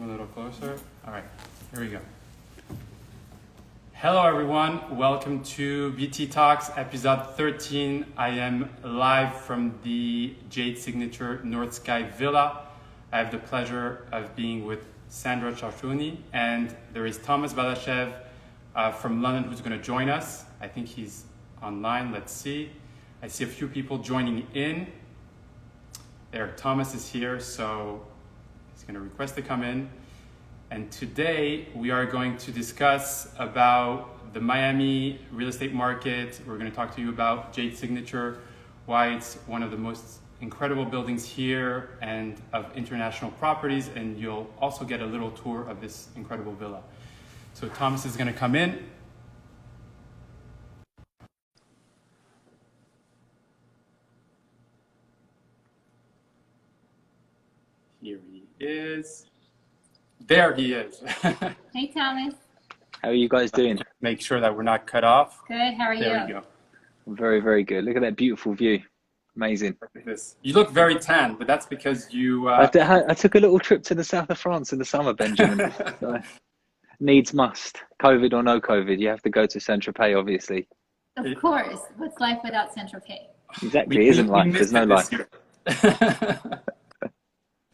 Come a little closer. All right, here we go. Hello everyone, welcome to BT Talks episode 13. I am live from the Jade Signature North Sky Villa. I have the pleasure of being with Sandra Chartouni, and there is Thomas Balashev from London who's going to join us. I think he's online. Let's see. I see a few people joining in. There, Thomas is here, so he's going to request to come in. And today we are going to discuss about the Miami real estate market. We're going to talk to you about Jade Signature, why it's one of the most incredible buildings here and of international properties. And you'll also get a little tour of this incredible villa. So Thomas is going to come in. Here he is. There he is. Hey, Thomas. How are you guys doing? Make sure that we're not cut off. Good. How are you? There we go. Very, very good. Look at that beautiful view. Amazing. This. You look very tan, but that's because you... I took a little trip to the south of France in the summer, Benjamin. So, needs must. COVID or no COVID, you have to go to Saint-Tropez, obviously. Of course. What's life without Saint-Tropez? Exactly. It isn't life. There's no life.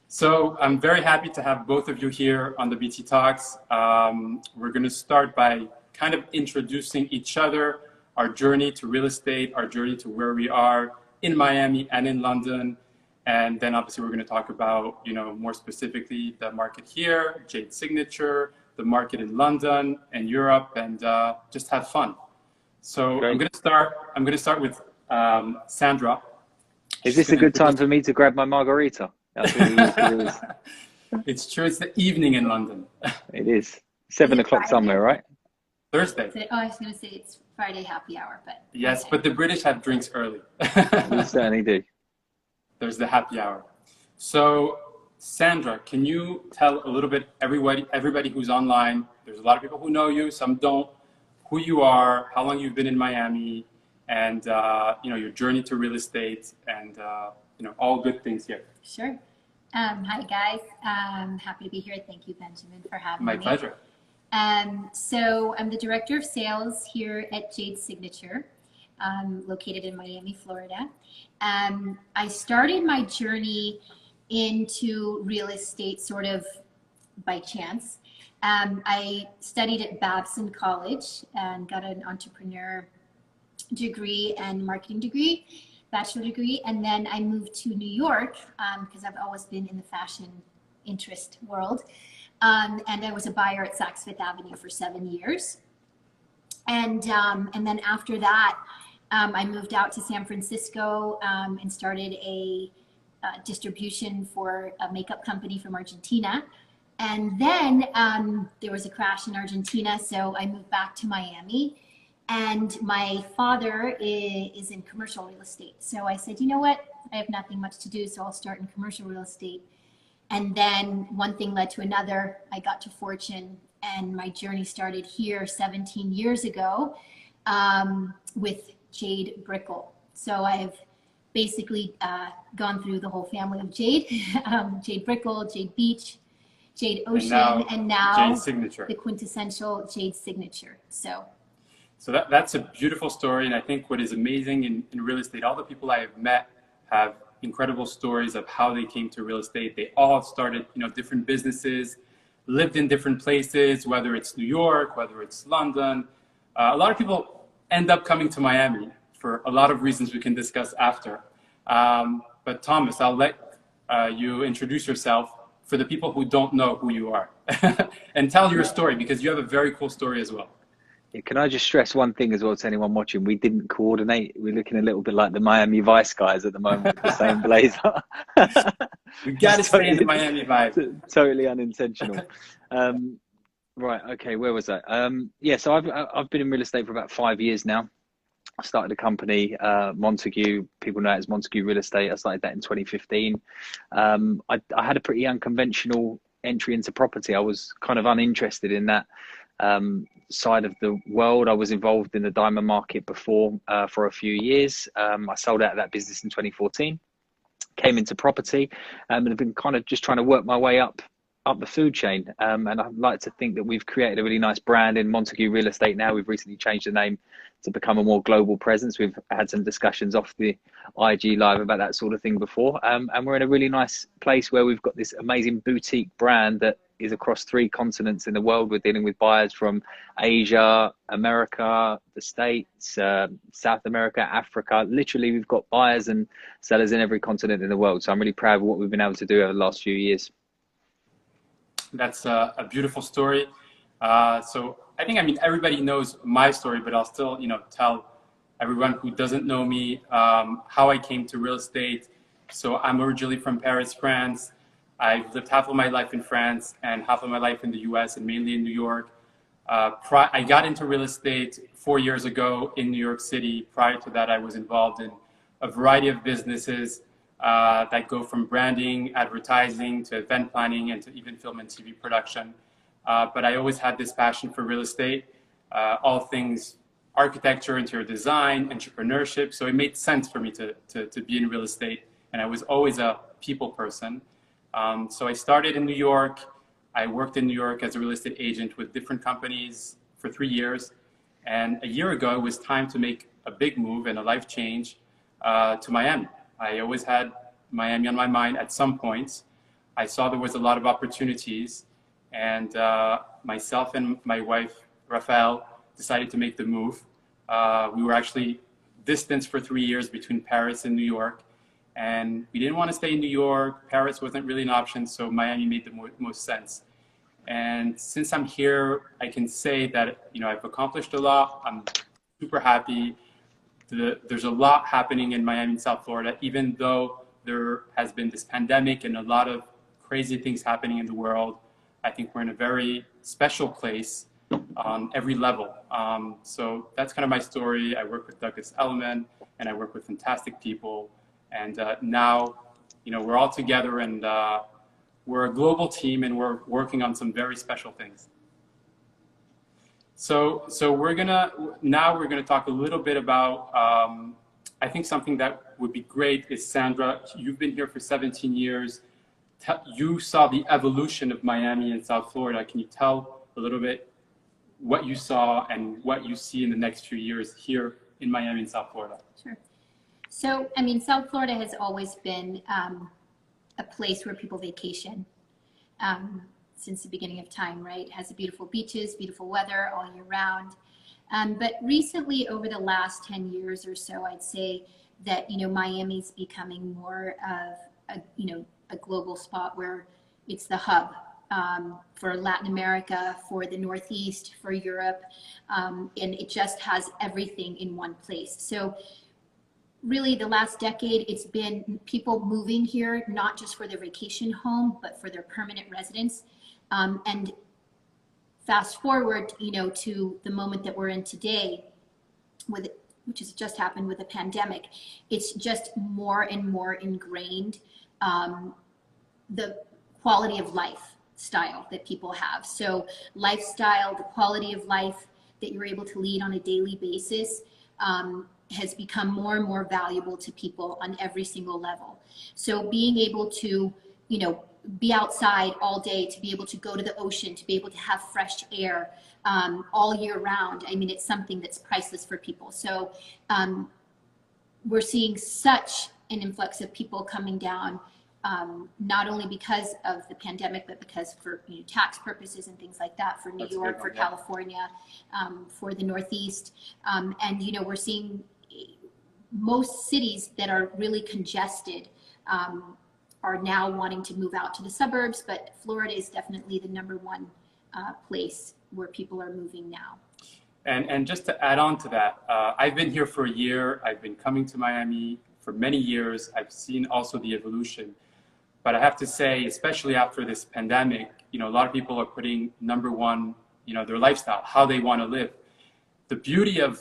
So I'm very happy to have both of you here on the BT Talks. We're going to start by kind of introducing each other, our journey to real estate, our journey to where we are in Miami and in London. And then obviously we're going to talk about, more specifically the market here, Jade Signature, the market in London and Europe, and just have fun. So great. I'm going to start with Sandra. Is this a good time for me to grab my margarita? It's true. It's the evening in London. It is 7 o'clock somewhere, right? Thursday. Oh, I was going to say it's Friday happy hour, but yes, okay. But the British have drinks early. We certainly do. There's the happy hour. So, Sandra, can you tell a little bit everybody who's online? There's a lot of people who know you, some don't. Who you are, how long you've been in Miami, and your journey to real estate, and all good things here. Sure. Hi, guys. Happy to be here. Thank you, Benjamin, for having me. My pleasure. So I'm the director of sales here at Jade Signature, located in Miami, Florida. I started my journey into real estate sort of by chance. I studied at Babson College and got an entrepreneur degree and marketing degree. Bachelor degree, and then I moved to New York because I've always been in the fashion interest world, and I was a buyer at Saks Fifth Avenue for 7 years, and then after that I moved out to San Francisco and started a distribution for a makeup company from Argentina, and then there was a crash in Argentina, so I moved back to Miami. And my father is in commercial real estate. So I said, you know what? I have nothing much to do, so I'll start in commercial real estate. And then one thing led to another. I got to Fortune, and my journey started here 17 years ago with Jade Brickell. So I've basically gone through the whole family of Jade, Jade Brickell, Jade Beach, Jade Ocean, and now Jade Signature. The quintessential Jade Signature. So that's a beautiful story, and I think what is amazing in real estate, all the people I have met have incredible stories of how they came to real estate. They all started, different businesses, lived in different places, whether it's New York, whether it's London. A lot of people end up coming to Miami for a lot of reasons we can discuss after. But Thomas, I'll let you introduce yourself for the people who don't know who you are and tell your story, because you have a very cool story as well. Can I just stress one thing as well to anyone watching? We didn't coordinate. We're looking a little bit like the Miami Vice guys at the moment with the same blazer. We got to stay in the Miami vibe. Totally unintentional. Right. Okay. Where was I? So I've been in real estate for about 5 years now. I started a company, Montague. People know it as Montague Real Estate. I started that in 2015. I had a pretty unconventional entry into property. I was kind of uninterested in that side of the world. I was involved in the diamond market before for a few years. I sold out of that business in 2014, came into property, and have been kind of just trying to work my way up up the food chain. And I'd like to think that we've created a really nice brand in Montague Real Estate now. We've recently changed the name to become a more global presence. We've had some discussions off the IG Live about that sort of thing before. And we're in a really nice place where we've got this amazing boutique brand that is across 3 continents in the world. We're dealing with buyers from Asia, America, the States, South America, Africa. Literally, we've got buyers and sellers in every continent in the world. So I'm really proud of what we've been able to do over the last few years. That's a beautiful story. So I mean, everybody knows my story, but I'll still, tell everyone who doesn't know me how I came to real estate. So I'm originally from Paris, France. I've lived half of my life in France and half of my life in the US and mainly in New York. I got into real estate 4 years ago in New York City. Prior to that, I was involved in a variety of businesses that go from branding, advertising, to event planning, and to even film and TV production. But I always had this passion for real estate, all things architecture, interior design, entrepreneurship. So it made sense for me to be in real estate. And I was always a people person. So I started in New York. I worked in New York as a real estate agent with different companies for 3 years. And a year ago, it was time to make a big move and a life change to Miami. I always had Miami on my mind at some point. I saw there was a lot of opportunities. And myself and my wife, Rafael, decided to make the move. We were actually distanced for 3 years between Paris and New York. And we didn't want to stay in New York. Paris wasn't really an option, so Miami made the most sense. And since I'm here, I can say that I've accomplished a lot. I'm super happy. There's a lot happening in Miami and South Florida, even though there has been this pandemic and a lot of crazy things happening in the world. I think we're in a very special place on every level. So that's kind of my story. I work with Douglas Elliman, and I work with fantastic people. And now, we're all together, and we're a global team, and we're working on some very special things. So we're gonna talk a little bit about. I think something that would be great is, Sandra, you've been here for 17 years. You saw the evolution of Miami and South Florida. Can you tell a little bit what you saw and what you see in the next few years here in Miami and South Florida? Sure. So, I mean, South Florida has always been a place where people vacation since the beginning of time, right? It has beautiful beaches, beautiful weather all year round. But recently, over the last 10 years or so, I'd say that, Miami's becoming more of a global spot where it's the hub for Latin America, for the Northeast, for Europe, and it just has everything in one place. So really the last decade, it's been people moving here, not just for their vacation home, but for their permanent residence. And fast forward, to the moment that we're in today, which has just happened with the pandemic, it's just more and more ingrained, the quality of life style that people have. So lifestyle, the quality of life that you're able to lead on a daily basis, has become more and more valuable to people on every single level. So being able to, be outside all day, to be able to go to the ocean, to be able to have fresh air all year round, I mean, it's something that's priceless for people. So we're seeing such an influx of people coming down, not only because of the pandemic, but because for tax purposes and things like that, for New York, for California, for the Northeast. And, we're seeing most cities that are really congested are now wanting to move out to the suburbs, but Florida is definitely the #1 place where people are moving now. And just to add on to that, I've been here for a year. I've been coming to Miami for many years. I've seen also the evolution. But I have to say, especially after this pandemic, a lot of people are putting #1, their lifestyle, how they want to live. The beauty of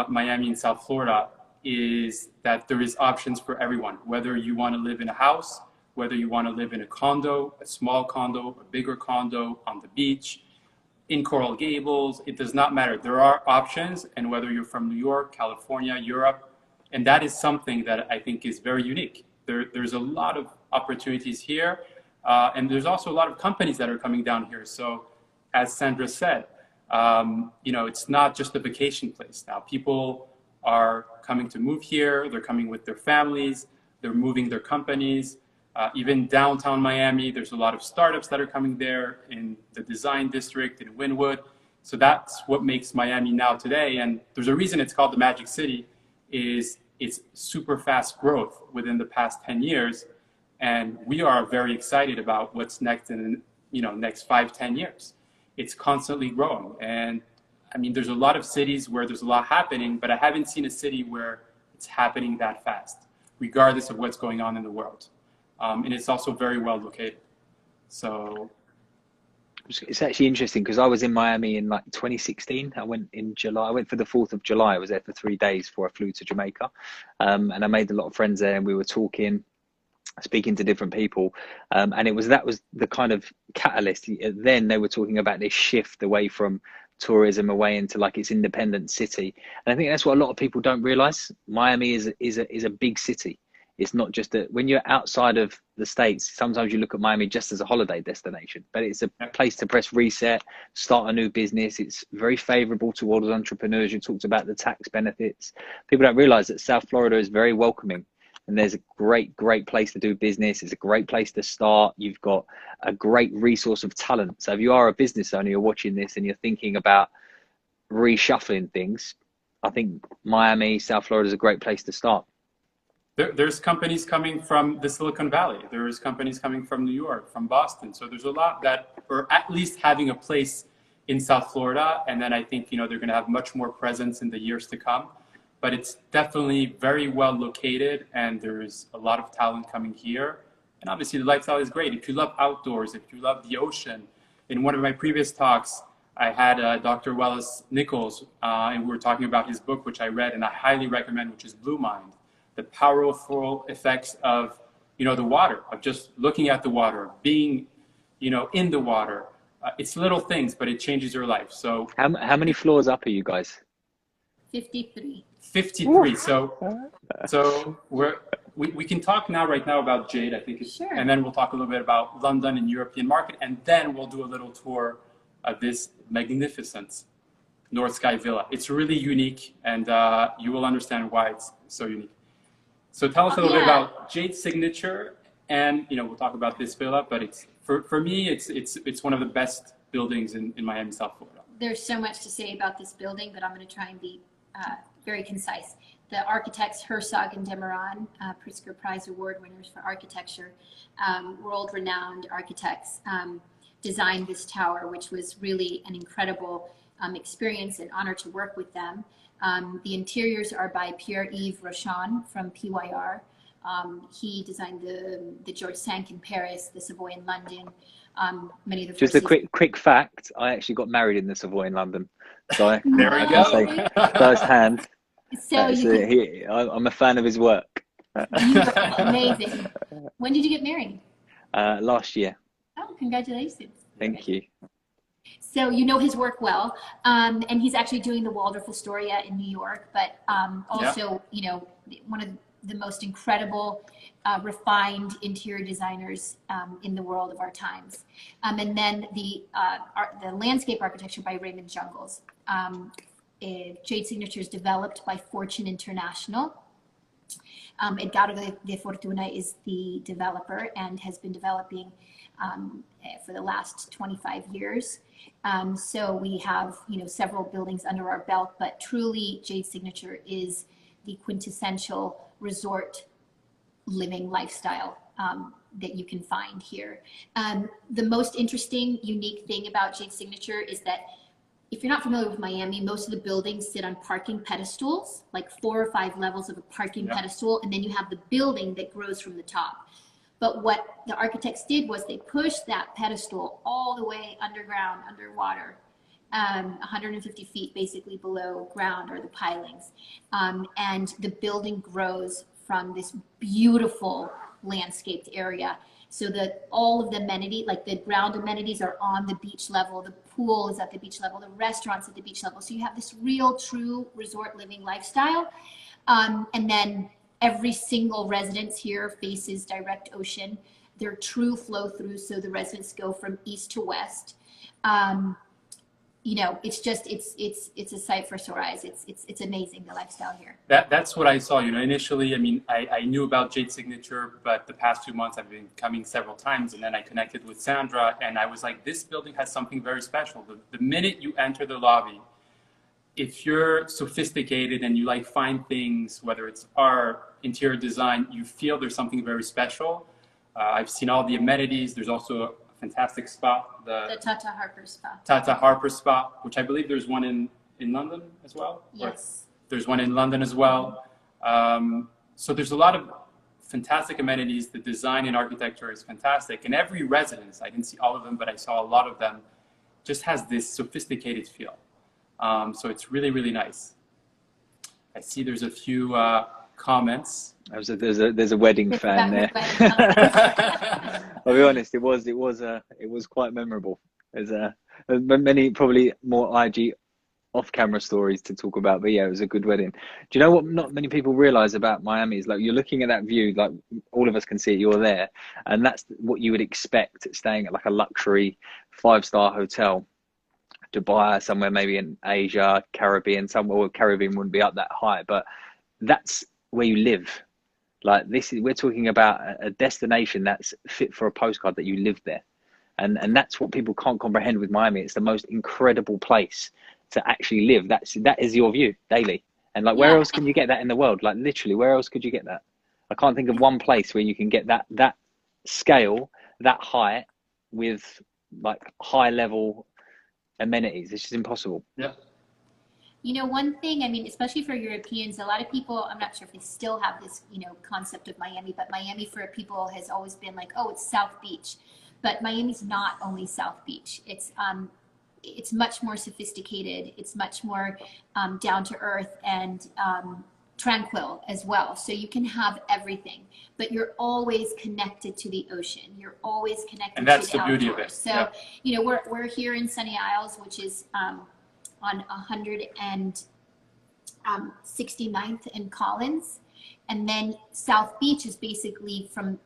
Miami and South Florida is that there is options for everyone, whether you want to live in a house, whether you want to live in a condo, a small condo, a bigger condo, on the beach, in Coral Gables, it does not matter. There are options, and whether you're from New York, California, Europe, and that is something that I think is very unique. There's a lot of opportunities here. And there's also a lot of companies that are coming down here. So as Sandra said, it's not just a vacation place. Now people are coming to move here. They're coming with their families. They're moving their companies. Even downtown Miami, there's a lot of startups that are coming there in the design district in Wynwood. So that's what makes Miami now today. And there's a reason it's called the Magic City, is it's super fast growth within the past 10 years. And we are very excited about what's next in, next 5-10 years. It's constantly growing. And I mean, there's a lot of cities where there's a lot happening, but I haven't seen a city where it's happening that fast, regardless of what's going on in the world. And it's also very well located. So it's actually interesting because I was in Miami in like 2016. I went in July. I went for the 4th of July. I was there for 3 days before I flew to Jamaica. And I made a lot of friends there, and we were speaking to different people. And that was the kind of catalyst. Then they were talking about this shift away from tourism away into like its independent city. And I think that's what a lot of people don't realize. Miami is a big city. It's not just when you're outside of the States, sometimes you look at Miami just as a holiday destination, but it's a place to press reset, start a new business. It's very favorable towards entrepreneurs. You talked about the tax benefits. People don't realize that South Florida is very welcoming, and there's a great place to do business. It's a great place to start. You've got a great resource of talent. So if you are a business owner, you're watching this and you're thinking about reshuffling things, I think Miami, South Florida is a great place to start. There's companies coming from the Silicon Valley. There's companies coming from New York, from Boston. So there's a lot that are at least having a place in South Florida. And then I think, they're going to have much more presence in the years to come. But it's definitely very well located, and there's a lot of talent coming here. And obviously the lifestyle is great. If you love outdoors, if you love the ocean. In one of my previous talks, I had Dr. Wallace Nichols, and we were talking about his book, which I read and I highly recommend, which is Blue Mind. The powerful effects of, the water, of just looking at the water, being, in the water. It's little things, but it changes your life. So how many floors up are you guys? 53. 53. So we can talk right now about Jade, I think. Sure. And then we'll talk a little bit about London and European market. And then we'll do a little tour of this magnificent North Sky Villa. It's really unique, and you will understand why it's so unique. So tell us a little bit about Jade Signature, and we'll talk about this villa. But it's for me, it's one of the best buildings in Miami, South Florida. There's so much to say about this building, but I'm going to try and be very concise. The architects Herzog and Demeron, Pritzker Prize Award winners for architecture, world-renowned architects, designed this tower, which was really an incredible experience and honor to work with them. The interiors are by Pierre-Yves Rochon from PYR. He designed the George Cinq in Paris, the Savoy in London. Many of the just a quick fact: I actually got married in the Savoy in London, so I can say firsthand. So I'm a fan of his work. Amazing. When did you get married? Last year. Oh, congratulations! Thank you. So you know his work well, and he's actually doing the Waldorf Astoria in New York, but also one of the most incredible, refined interior designers in the world of our times. And then the landscape architecture by Raymond Jungels. Jade Signature is developed by Fortune International. Edgardo de Fortuna is the developer and has been developing for the last 25 years. So we have, several buildings under our belt, but truly Jade Signature is the quintessential resort living lifestyle that you can find here. The most interesting, unique thing about Jade Signature is that if you're not familiar with Miami, most of the buildings sit on parking pedestals, like 4 or 5 levels of a parking pedestal, and then you have the building that grows from the top. But what the architects did was they pushed that pedestal all the way underground, underwater, 150 feet basically below ground are the pilings. And the building grows from this beautiful landscaped area. So that all of the amenity, like the ground amenities, are on the beach level. The pool is at the beach level. The restaurant's at the beach level. So you have this real, true resort living lifestyle. And then every single residence here faces direct ocean. they're true flow through, so the residents go from east to west. You know, it's just it's a sight for sore eyes. It's amazing, the lifestyle here. That's what I saw. You know, initially, I mean, I knew about Jade Signature, but the past 2 months I've been coming several times, and then I connected with Sandra, and I was like, this building has something very special. The minute you enter the lobby, if you're sophisticated and you like fine things, whether it's art, interior design, you feel there's something very special. I've seen all the amenities. There's also a fantastic spa, The Tata Harper Spa. Tata Harper Spa, which I believe there's one in London as well. Yes. There's one in London as well. So there's a lot of fantastic amenities. The design and architecture is fantastic. And every residence, I didn't see all of them, but I saw a lot of them, just has this sophisticated feel. So it's really, really nice. I see there's a few comments. There's a wedding fan there. I'll be honest, it was quite memorable. There's many probably more IG off-camera stories to talk about, but yeah, it was a good wedding. Do you know what not many people realize about Miami is, like, you're looking at that view, like all of us can see it, you're there, and that's what you would expect staying at like a luxury 5-star hotel. Dubai, somewhere maybe in Asia, Caribbean, somewhere. Well, Caribbean wouldn't be up that high, but that's where you live. Like, we're talking about a destination that's fit for a postcard, that you live there. And that's what people can't comprehend with Miami. It's the most incredible place to actually live. That is your view daily. And like, where else can you get that in the world? Like, literally, where else could you get that? I can't think of one place where you can get that scale, that height, with like high level amenities. It's just impossible. Yeah. You know, one thing, I mean, especially for Europeans, a lot of people, I'm not sure if they still have this, you know, concept of Miami, but Miami for people has always been like, oh, it's South Beach. But Miami's not only South Beach. It's much more sophisticated. It's much more down to earth and tranquil as well. So you can have everything, but you're always connected to the ocean. You're always connected and that's to the the beauty outdoors. of it. So, yeah. You know, we're here in Sunny Isles, which is on 169th and Collins. And then South Beach is basically from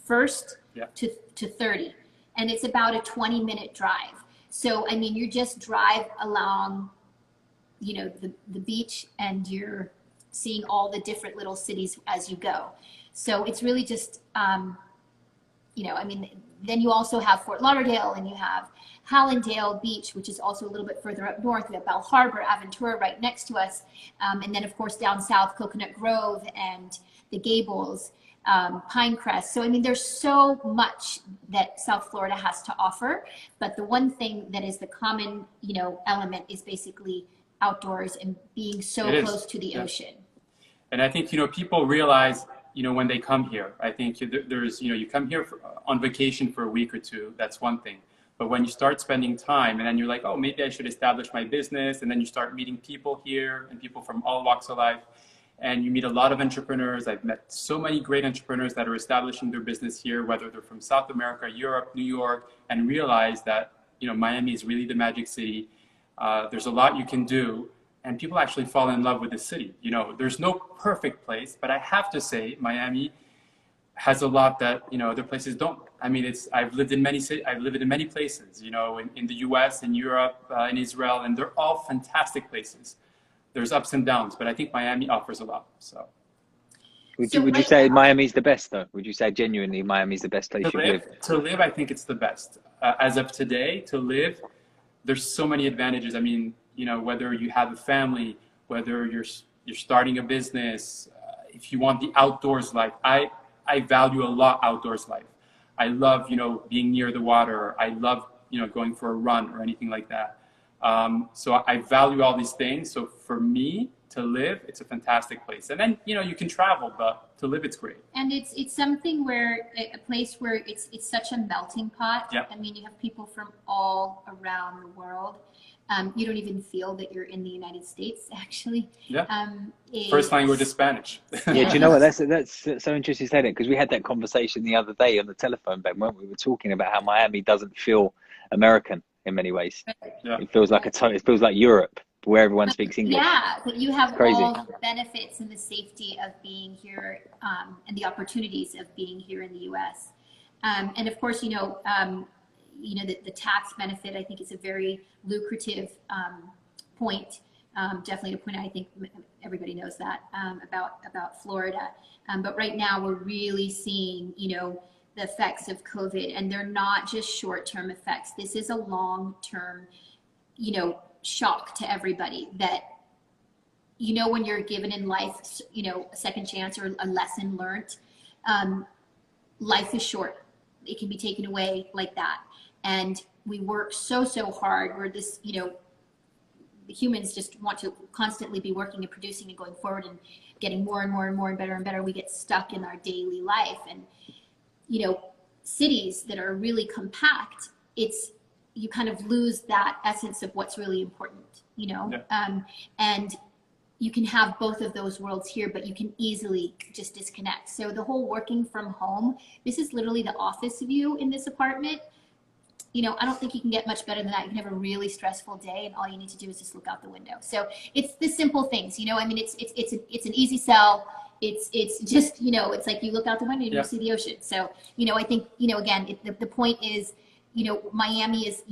1st to 30. And it's about a 20-minute drive. So, I mean, you just drive along, you know, the beach, and you're seeing all the different little cities as you go. So it's really just, you know, I mean, then you also have Fort Lauderdale, and you have Hallandale Beach, which is also a little bit further up north. We have Bal Harbour, Aventura right next to us. And then, of course, down south, Coconut Grove and the Gables, Pinecrest. So, I mean, there's so much that South Florida has to offer. But the one thing that is the common, you know, element is basically outdoors and being so close to the ocean. And I think, you know, people realize, you know, when they come here, I think there's, you know, you come here on vacation for a week or two, that's one thing. But when you start spending time, and then you're like, oh, maybe I should establish my business. And then you start meeting people here, and people from all walks of life. And you meet a lot of entrepreneurs. I've met so many great entrepreneurs that are establishing their business here, whether they're from South America, Europe, New York, and realize that, you know, Miami is really the magic city. There's a lot you can do, and people actually fall in love with the city. You know, there's no perfect place, but I have to say Miami has a lot that, you know, other places don't. I mean, I've lived in many places, you know, in the US, in Europe, in Israel, and they're all fantastic places. There's ups and downs, but I think Miami offers a lot. So would you say Miami's the best, though? Would you say genuinely Miami's the best place you live? To live, I think it's the best. As of today, to live, there's so many advantages. I mean, you know, whether you have a family, whether you're starting a business, if you want the outdoors life, I value a lot outdoors life. I love, you know, being near the water. I love, you know, going for a run or anything like that. So I value all these things. So for me to live, it's a fantastic place. And then, you know, you can travel, but to live, it's great. And it's something where, a place where it's such a melting pot. Yep. I mean, you have people from all around the world. You don't even feel that you're in the United States, actually. Yeah. First language is Spanish. Yeah, do you know what? That's so interesting you say that, because we had that conversation the other day on the telephone, Ben, weren't we? We were talking about how Miami doesn't feel American in many ways. Yeah. It feels like it feels like Europe, where everyone speaks English. Yeah, but you have Crazy. all the benefits and the safety of being here, and the opportunities of being here in the U.S. And of course, the tax benefit, I think, is a very lucrative point. Definitely to point out, I think everybody knows that about Florida. But right now we're really seeing, the effects of COVID, and they're not just short-term effects. This is a long-term, shock to everybody that, when you're given in life, a second chance or a lesson learned, life is short. It can be taken away like that. And we work so hard. We're this, humans just want to constantly be working and producing and going forward and getting more and more and more and better and better. We get stuck in our daily life, and cities that are really compact, you kind of lose that essence of what's really important, Yeah. And you can have both of those worlds here, but you can easily just disconnect. So the whole working from home, this is literally the office view in this apartment. I don't think you can get much better than that. You can have a really stressful day, and all you need to do is just look out the window. So it's the simple things, it's an easy sell. It's just, it's like you look out the window and you see the ocean. So, I think, again, the point is, Miami is,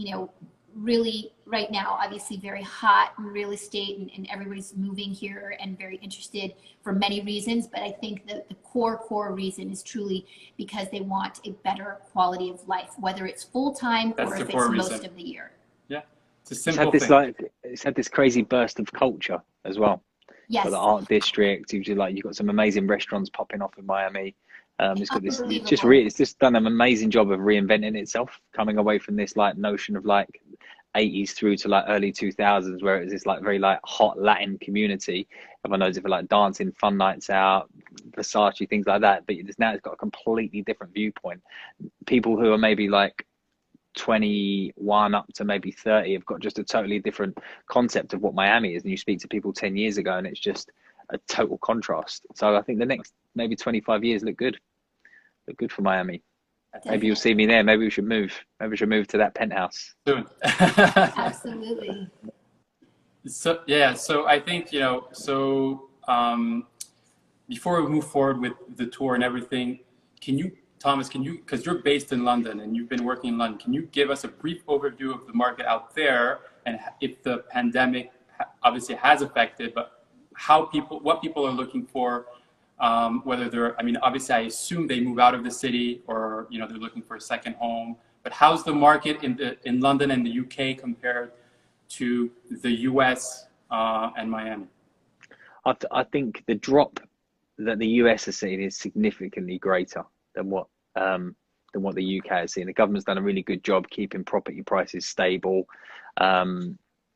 really right now, obviously very hot in real estate, and everybody's moving here and very interested for many reasons. But I think that the core reason is truly because they want a better quality of life, whether it's full-time or if it's most of the year. Yeah, it's a simple thing. It's had this crazy burst of culture as well. Yes. For the art district, you've got some amazing restaurants popping off in Miami. It's got this, it's just done an amazing job of reinventing itself, coming away from this notion of 80s through to early 2000s, where it was this very hot Latin community. Everyone knows it for dancing, fun nights out, Versace, things like that. But now it's got a completely different viewpoint. People who are maybe 21 up to maybe 30 have got just a totally different concept of what Miami is, and you speak to people 10 years ago and it's just a total contrast. So I think the next maybe 25 years look good for Miami. Definitely. Maybe you'll see me there. Maybe we should move to that penthouse soon. Absolutely. So I think before we move forward with the tour and everything, Thomas, because you're based in London and you've been working in London, can you give us a brief overview of the market out there, and if the pandemic obviously has affected, but what people are looking for, whether obviously I assume they move out of the city, or, they're looking for a second home, but how's the market in London and the UK compared to the US and Miami? I think the drop that the US has seen is significantly greater than what the UK has seen. The government's done a really good job keeping property prices stable.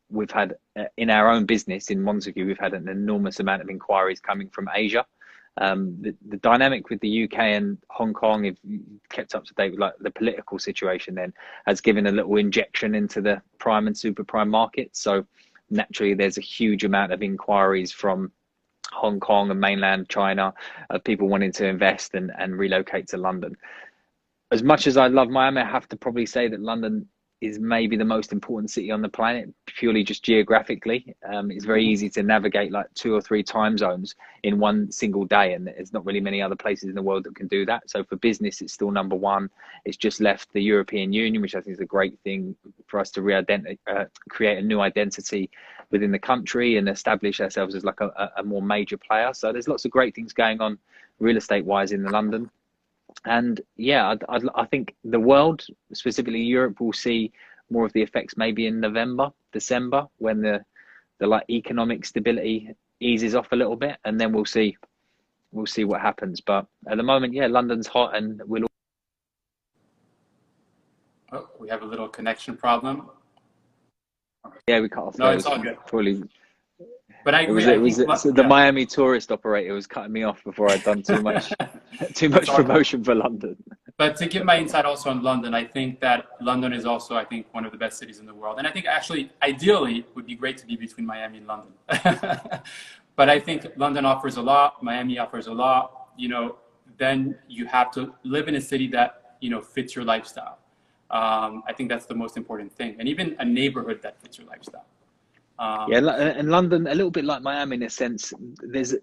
We've had in our own business in Montague, we've had an enormous amount of inquiries coming from Asia. The dynamic with the UK and Hong Kong, if you kept up to date with the political situation, then has given a little injection into the prime and super prime markets. So naturally, there's a huge amount of inquiries from Hong Kong and mainland China, people wanting to invest and relocate to London. As much as I love Miami, I have to probably say that London is maybe the most important city on the planet, purely just geographically. It's very easy to navigate 2 or 3 time zones in one single day, and there's not really many other places in the world that can do that. So for business, it's still number one. It's just left the European Union, which I think is a great thing for us to create a new identity within the country and establish ourselves as a more major player. So there's lots of great things going on real estate wise in London. And yeah, I think the world, specifically Europe, will see more of the effects maybe in November, December, when the economic stability eases off a little bit, and then we'll see what happens. But at the moment, yeah, London's hot, and we'll. Oh, we have a little connection problem. Yeah, we cut off. No, it's all good. Probably. But I agree. The Miami tourist operator was cutting me off before I'd done too much promotion for London. But to give my insight also on London, I think that London is also, one of the best cities in the world. And I think actually, ideally, it would be great to be between Miami and London. But I think London offers a lot, Miami offers a lot. Then you have to live in a city that, fits your lifestyle. I think that's the most important thing. And even a neighborhood that fits your lifestyle. And London, a little bit like Miami in a sense, there's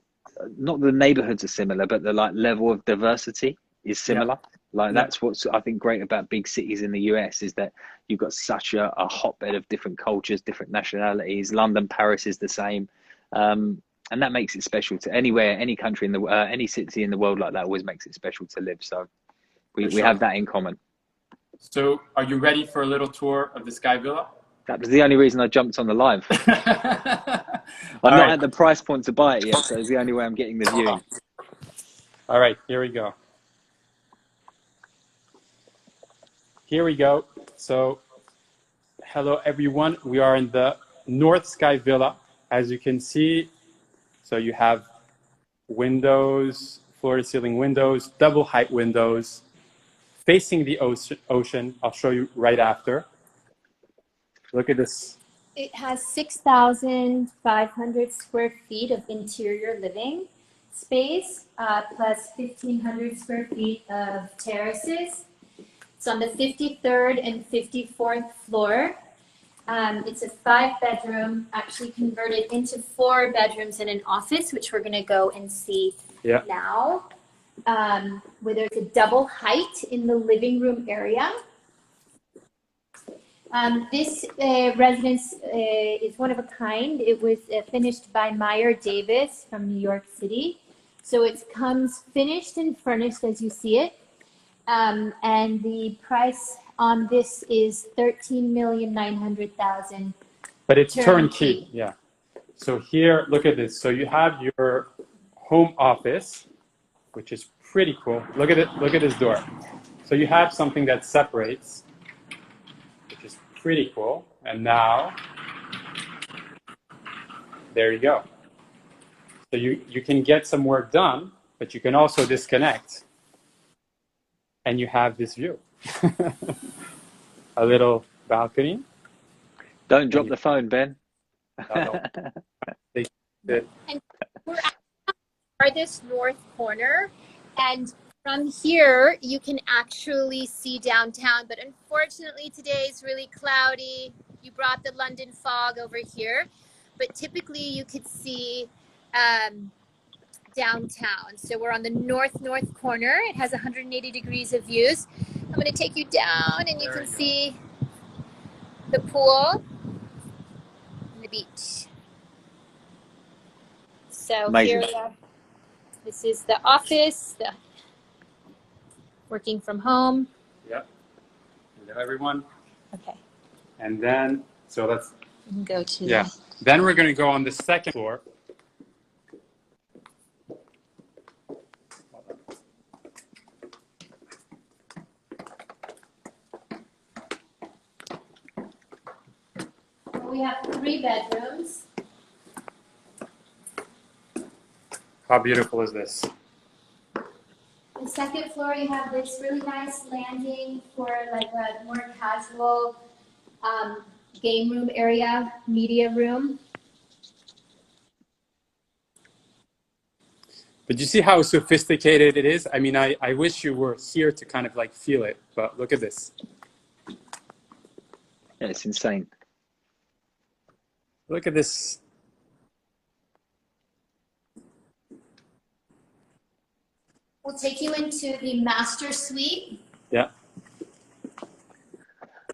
not the neighborhoods are similar, but the level of diversity is similar. Like Yeah. that's what's I think great about big cities in the US is that you've got such a hotbed of different cultures, different nationalities. London, Paris is the same, and that makes it special to anywhere, any country in the any city in the world like that always makes it special to live. So For we sure. have that in common. So, are you ready for a little tour of the Sky Villa? That was the only reason I jumped on the live. I'm All not right. at the price point to buy it yet, so it's the only way I'm getting the viewing. All right, here we go. Here we go. So, hello everyone. We are in the North Sky Villa. As you can see, so you have windows, floor-to-ceiling windows, double height windows, facing the ocean. I'll show you right after. Look at this. It has 6,500 square feet of interior living space, plus 1,500 square feet of terraces. It's on the 53rd and 54th floor. It's a 5-bedroom, actually converted into 4 bedrooms and an office, which we're going to go and see now. Where there's a double height in the living room area. This residence is one of a kind. It was finished by Meyer Davis from New York City. So it comes finished and furnished as you see it. And the price on this is $13,900,000. But it's turnkey. Yeah. So here, look at this. So you have your home office, which is pretty cool. Look at it. Look at this door. So you have something that separates, which is pretty cool. And now, there you go. So you can get some work done, but you can also disconnect. And you have this view. A little balcony. Don't drop the phone, Ben. No. And we're at the farthest north corner, and from here you can actually see downtown, but unfortunately today is really cloudy. You brought the London fog over here, but typically you could see downtown. So we're on the north corner. It has 180 degrees of views. I'm going to take you down and you can see the pool and the beach. So Amazing. here we are. This is the office, the working from home. Yep. Hello, everyone. Okay. And then, so let's, You can go to Then we're going to go on the second floor. We have 3 bedrooms. How beautiful is this? The second floor, you have this really nice landing for like a more casual game room area, media room. But you see how sophisticated it is? I mean, I wish you were here to kind of like feel it, but look at this. Yeah, it's insane. Look at this. We'll take you into the master suite. Yeah.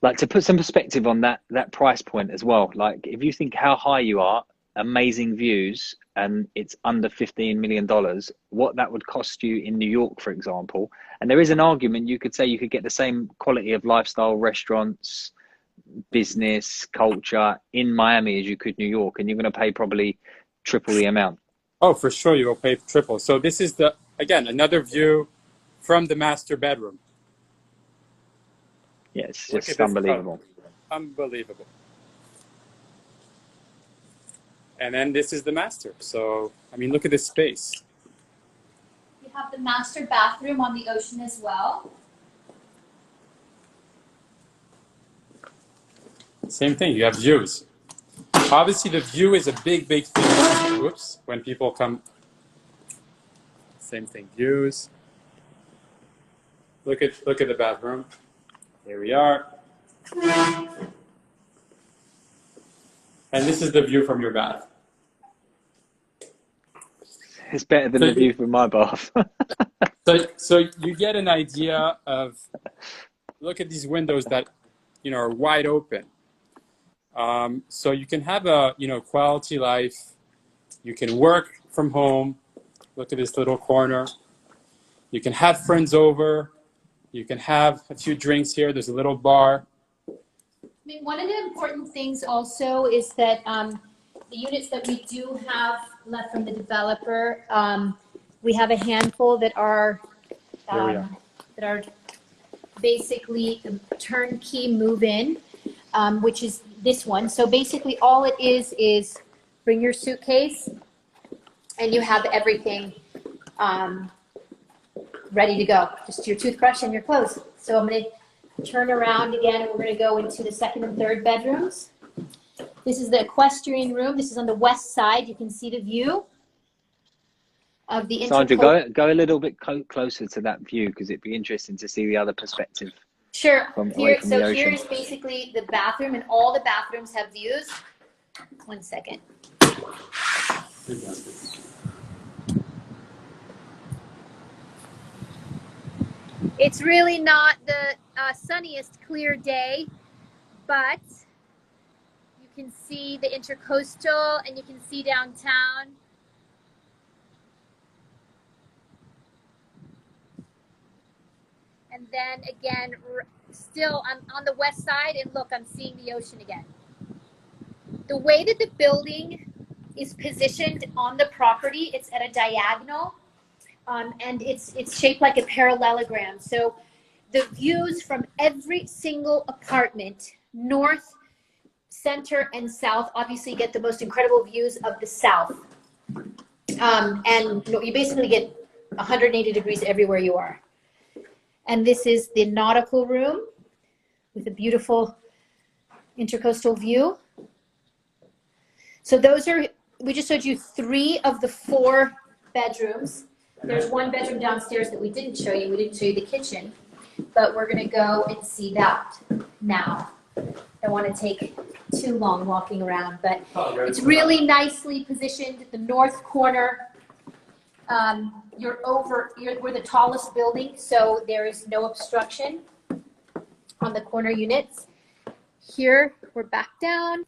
Like to put some perspective on that price point as well. Like if you think how high you are, amazing views, and it's under $15 million, what that would cost you in New York, for example. And there is an argument you could say you could get the same quality of lifestyle, restaurants, business, culture in Miami as you could New York, and you're going to pay probably triple the amount. Oh, for sure, you will pay triple. So this is again, another view from the master bedroom. Yeah, it's Look just at this unbelievable. Unbelievable. And then this is the master. So, I mean, look at this space. You have the master bathroom on the ocean as well. Same thing, you have views. Obviously, the view is a big, big thing. Whoops, when people come. Same thing, views. Look at the bathroom. Here we are. And this is the view from your bath. It's better than the view from my bath. So you get an idea of, look at these windows that, are wide open. So you can have a, quality life. You can work from home. Look at this little corner. You can have friends over. You can have a few drinks here. There's a little bar. I mean, one of the important things also is that the units that we do have left from the developer, we have a handful that are basically turnkey move-in, which is this one. So basically, all it is bring your suitcase, and you have everything ready to go. Just your toothbrush and your clothes. So I'm going to turn around again, and we're going to go into the second and third bedrooms. This is the equestrian room. This is on the west side. You can see the view of the Sandra, go a little bit closer to that view, because it'd be interesting to see the other perspective. Sure. Away from the ocean. Here is basically the bathroom, and all the bathrooms have views. 1 second. It's really not the sunniest clear day, but you can see the Intercoastal and you can see downtown. And then again, still I'm on the west side, and look, I'm seeing the ocean again. The way that the building is positioned on the property, it's at a diagonal, and it's shaped like a parallelogram. So the views from every single apartment, north, center, and south, obviously get the most incredible views of the south. And you basically get 180 degrees everywhere you are. And this is the nautical room with a beautiful intercoastal view. So we just showed you 3 of the 4 bedrooms. There's one bedroom downstairs that we didn't show you. We didn't show you the kitchen, but we're going to go and see that now. I don't want to take too long walking around, but it's really nicely positioned at the north corner. We're the tallest building, so there is no obstruction on the corner units. Here, we're back down.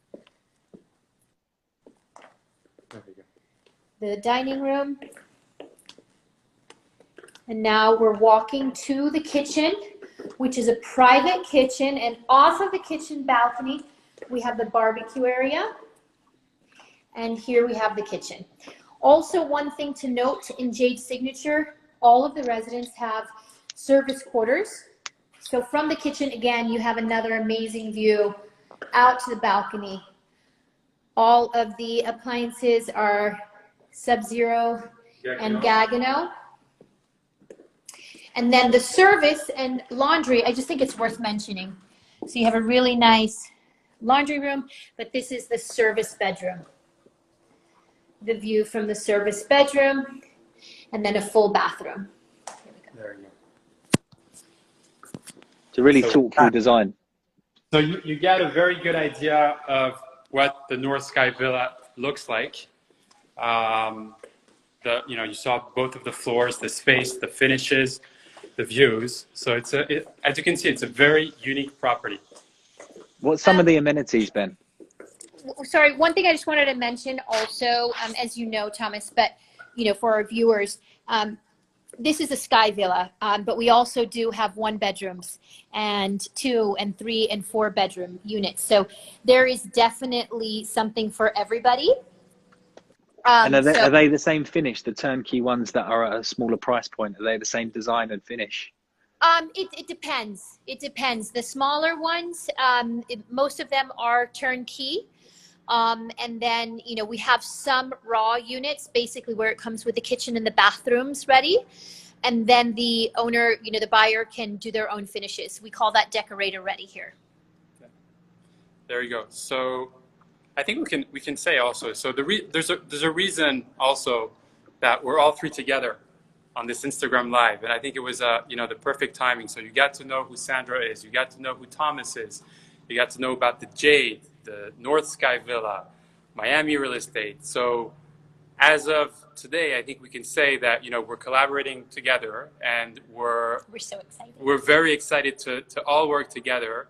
The dining room. And now we're walking to the kitchen, which is a private kitchen, and off of the kitchen balcony, we have the barbecue area. And here we have the kitchen. Also, one thing to note in Jade Signature, all of the residents have service quarters. So from the kitchen, again, you have another amazing view out to the balcony. All of the appliances are Sub-Zero and Gagano. And then the service and laundry, I just think it's worth mentioning. So you have a really nice laundry room, but this is the service bedroom. The view from the service bedroom, and then a full bathroom. There you go. It's a really thoughtful design. So you get a very good idea of what the North Sky Villa looks like. You saw both of the floors, the space, the finishes, the views. So as you can see, it's a very unique property. What's some of the amenities, Ben? Sorry, one thing I just wanted to mention also, as you know, Thomas, but for our viewers, this is a sky villa, but we also do have 1 bedrooms and 2 and 3 and 4 bedroom units. So there is definitely something for everybody. And are they the same finish, the turnkey ones that are at a smaller price point? Are they the same design and finish? It depends. It depends. The smaller ones, most of them are turnkey. And then, we have some raw units, basically where it comes with the kitchen and the bathrooms ready. And then the owner, the buyer can do their own finishes. We call that decorator ready here. There you go. So I think we can say also, so there's a reason also that we're all 3 together on this Instagram Live. And I think it was, the perfect timing. So you got to know who Sandra is. You got to know who Thomas is. You got to know about the Jade, the North Sky Villa, Miami real estate. So as of today, I think we can say that, you know, we're collaborating together, and We're so excited. we're very excited to all work together,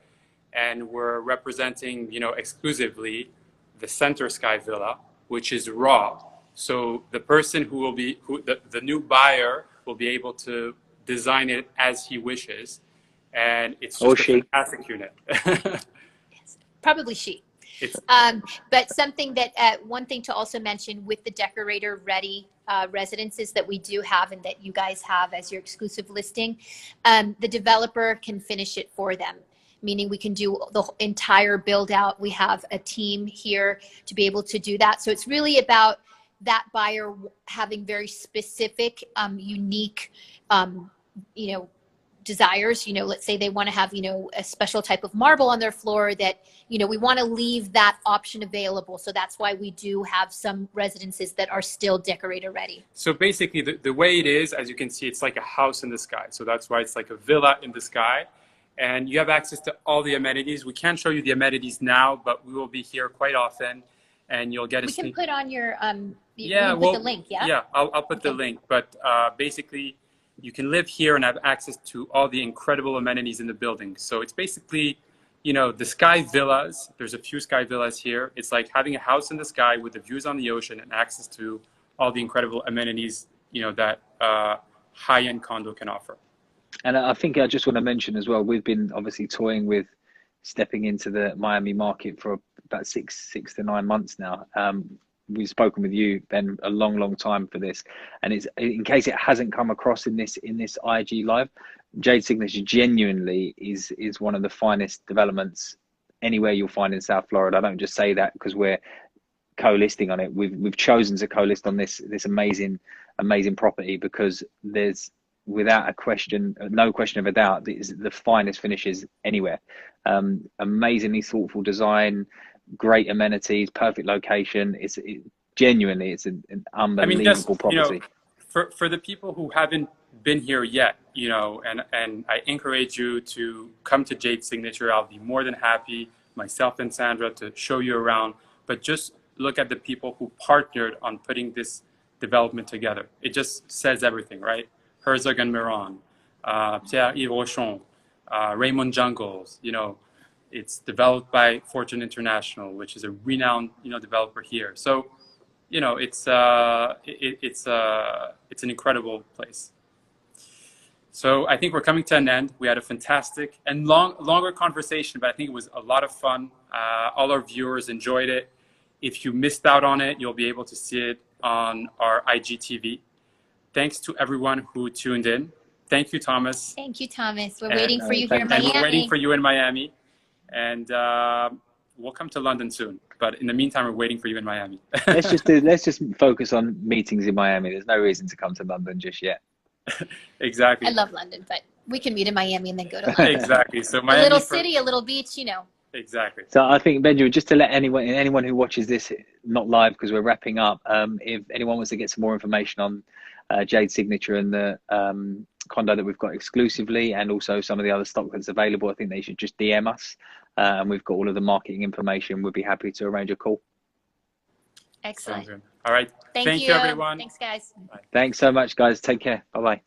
and we're representing, you know, exclusively the Center Sky Villa, which is raw. So the person who will be, the new buyer will be able to design it as he wishes, and it's Or just a she. fantastic unit. Probably she. It's But something that, one thing to also mention with the decorator ready residences that we do have and that you guys have as your exclusive listing, the developer can finish it for them, meaning we can do the entire build out. We have a team here to be able to do that. So it's really about that buyer having very specific, unique, you know, desires. You know, let's say they want to have, you know, a special type of marble on their floor that, you know, we want to leave that option available. So that's why we do have some residences that are still decorator ready. So basically, the way it is, as you can see, it's like a house in the sky. So that's why it's like a villa in the sky. And you have access to all the amenities. We can't show you the amenities now, but we will be here quite often. And you'll get a We can sneak. put on your, Yeah, put well, the link, yeah? Yeah, I'll put the link. But basically, you can live here and have access to all the incredible amenities in the building. So it's basically, you know, the sky villas. There's a few sky villas here. It's like having a house in the sky with the views on the ocean and access to all the incredible amenities, you know, that high-end condo can offer. And I think I just want to mention as well, we've been obviously toying with stepping into the Miami market for about six to 9 months now. We've spoken with you, Ben, a long time for this, and it's in case it hasn't come across in this IG live. Jade Signature genuinely is one of the finest developments anywhere you'll find in South Florida. I don't just say that because we're co-listing on it. We've chosen to co-list on this amazing property because there's, without a question, no question of a doubt, the finest finishes anywhere. Amazingly thoughtful design, great amenities, perfect location. Genuinely, it's an unbelievable property. You know, for the people who haven't been here yet, you know, and I encourage you to come to Jade Signature. I'll be more than happy, myself and Sandra, to show you around. But just look at the people who partnered on putting this development together. It just says everything, right? Herzog and Miron, Pierre-Yves Rochon, Raymond Jungles, you know, it's developed by Fortune International, which is a renowned, you know, developer here. So, you know, it's an incredible place. So I think we're coming to an end. We had a fantastic and longer conversation, but I think it was a lot of fun. All our viewers enjoyed it. If you missed out on it, you'll be able to see it on our IGTV. Thanks to everyone who tuned in. Thank you, Thomas. Thank you, Thomas. We're waiting for you here in And Miami. we're waiting for you in Miami. And we'll come to London soon. But in the meantime, we're waiting for you in Miami. let's just focus on meetings in Miami. There's no reason to come to London just yet. Exactly. I love London, but we can meet in Miami and then go to London. Exactly. So Miami, a little city, a little beach, you know. Exactly. So I think, Benjamin, just to let anyone who watches this, not live because we're wrapping up, if anyone wants to get some more information on Jade Signature and the condo that we've got exclusively, and also some of the other stock that's available, I think they should just DM us, and we've got all of the marketing information. We'll be happy to arrange a call. Excellent. All right. Thank you, everyone. Thanks, guys. Thanks so much, guys. Take care. Bye-bye.